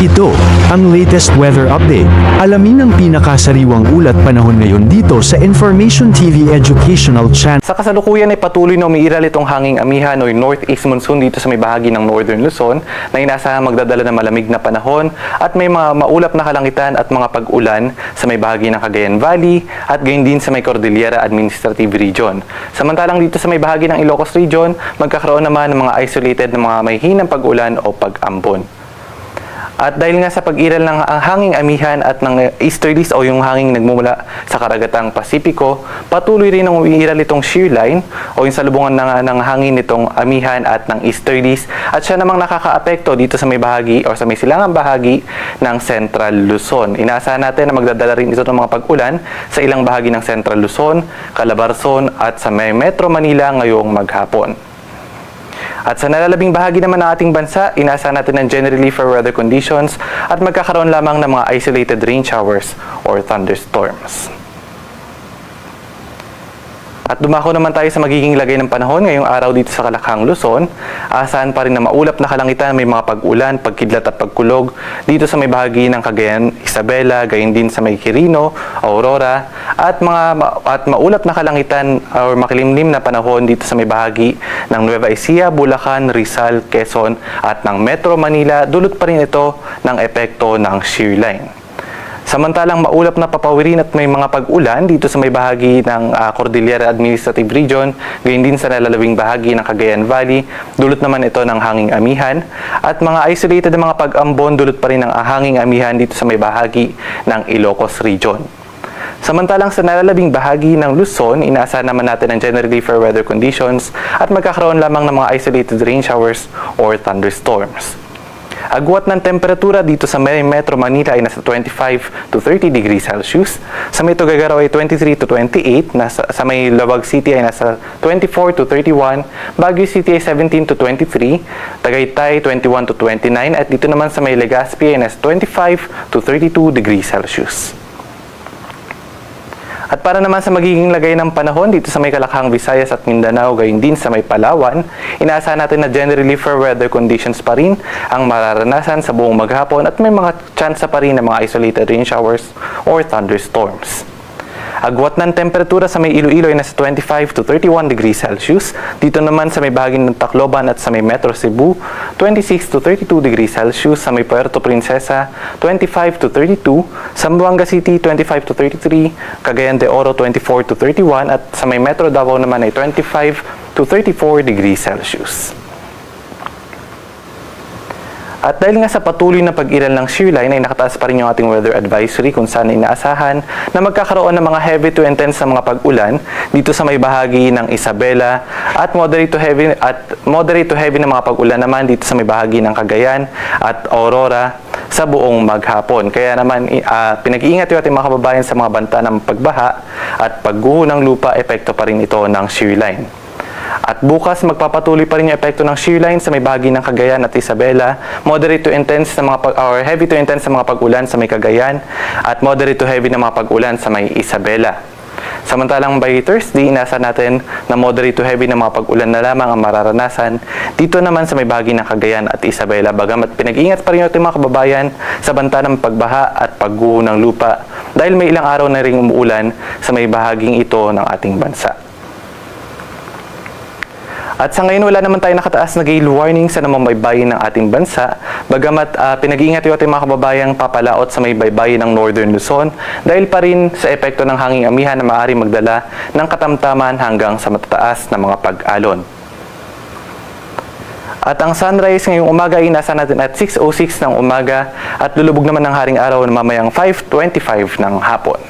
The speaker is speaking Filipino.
Ito, ang latest weather update. Alamin ang pinakasariwang ulat panahon ngayon dito sa Information TV Educational Channel. Sa kasalukuyan ay patuloy na umiiral itong hanging amihan o northeast monsoon dito sa may bahagi ng Northern Luzon na inaasahan magdadala ng malamig na panahon at may mga maulap na kalangitan at mga pag-ulan sa may bahagi ng Cagayan Valley at gayon din sa may Cordillera Administrative Region. Samantalang dito sa may bahagi ng Ilocos Region, magkakaroon naman ng mga isolated na mga may hinang pag-ulan o pag-ambon. At dahil nga sa pag-iral ng hanging amihan at ng easterlies o yung hanging nagmumula sa karagatang Pasipiko, patuloy rin ang umiiral itong shear line o yung salubungan ng hangin nitong amihan at ng easterlies at siya namang nakakaapekto dito sa may bahagi o sa may silangang bahagi ng Central Luzon. Inaasahan natin na magdadala rin ito ng mga pag-ulan sa ilang bahagi ng Central Luzon, Calabarzon at sa may Metro Manila ngayong maghapon. At sa nalalabing bahagi naman ng ating bansa, inaasahan natin ng generally fair weather conditions at magkakaroon lamang ng mga isolated rain showers or thunderstorms. At dumako naman tayo sa magiging lagay ng panahon ngayong araw dito sa Kalakhang, Luzon. Asahan pa rin na maulap na kalangitan, may mga pag-ulan, pagkidlat at pagkulog dito sa may bahagi ng Cagayan, Isabela, gayon din sa may Quirino, Aurora, at maulap na kalangitan o makilimlim na panahon dito sa may bahagi ng Nueva Ecija, Bulacan, Rizal, Quezon at ng Metro Manila. Dulot pa rin ito ng epekto ng shear line. Samantalang maulap na papawirin at may mga pag-ulan dito sa may bahagi ng Cordillera Administrative Region, gayon din sa nalalabing bahagi ng Cagayan Valley, dulot naman ito ng hanging amihan at mga isolated na mga pag-ambon, dulot pa rin ng hanging amihan dito sa may bahagi ng Ilocos Region. Samantalang sa nalalabing bahagi ng Luzon, inaasahan naman natin ang generally fair weather conditions at magkakaroon lamang ng mga isolated rain showers or thunderstorms. Agwat ng temperatura dito sa Metro Manila ay nasa 25 to 30 degrees Celsius. Sa may Tuguegarao ay 23 to 28. Sa may Labag City ay nasa 24 to 31. Baguio City ay 17 to 23. Tagaytay 21 to 29. At dito naman sa may Legazpi ay nasa 25 to 32 degrees Celsius. At para naman sa magiging lagay ng panahon dito sa may Kalakhang, Visayas at Mindanao, gayon din sa may Palawan, inaasahan natin na generally fair weather conditions pa rin ang mararanasan sa buong maghapon at may mga tsansa pa rin ng mga isolated rain showers or thunderstorms. Agwat ng temperatura sa may Iloilo ay nasa 25 to 31 degrees Celsius. Dito naman sa may bahagi ng Tacloban at sa may Metro Cebu, 26 to 32 degrees Celsius. Sa may Puerto Princesa, 25 to 32. Sa Buanga City, 25 to 33. Cagayan de Oro, 24 to 31. At sa may Metro Davao naman ay 25 to 34 degrees Celsius. At dahil nga sa patuloy na pag-iral ng shear line ay nakataas pa rin yung ating weather advisory kung saan inaasahan na magkakaroon ng mga heavy to intense na mga pag-ulan dito sa may bahagi ng Isabela at moderate to heavy na mga pag-ulan naman dito sa may bahagi ng Cagayan at Aurora sa buong maghapon. Kaya naman pinag-iingat yung ating mga kababayan sa mga banta ng pagbaha at pagguho ng lupa, epekto pa rin ito ng shear line. At bukas magpapatuloy pa rin yung epekto ng shear line sa may bahagi ng Cagayan at Isabela, moderate to intense na mga heavy to intense na mga pag-ulan sa may Cagayan at moderate to heavy na mga pag-ulan sa may Isabela. Samantalang by Thursday, inasa natin na moderate to heavy na mga pag-ulan na lamang ang mararanasan dito naman sa may bahagi ng Cagayan at Isabela. Bagamat pinag-iingat pa rin yung mga kababayan sa banta ng pagbaha at pagguho ng lupa dahil may ilang araw na ring umuulan sa may bahaging ito ng ating bansa. At sa ngayon, wala naman tayo nakataas na gale warning sa namamabaybayin ng ating bansa. Bagamat pinag-iingat yung ating mga kababayang papalaot sa may baybayin ng Northern Luzon dahil pa rin sa epekto ng hanging amihan na maaari magdala ng katamtaman hanggang sa matataas na mga pag-alon. At ang sunrise ngayong umaga ay nasa natin at 6:06 ng umaga at lulubog naman ng haring araw na mamayang 5:25 ng hapon.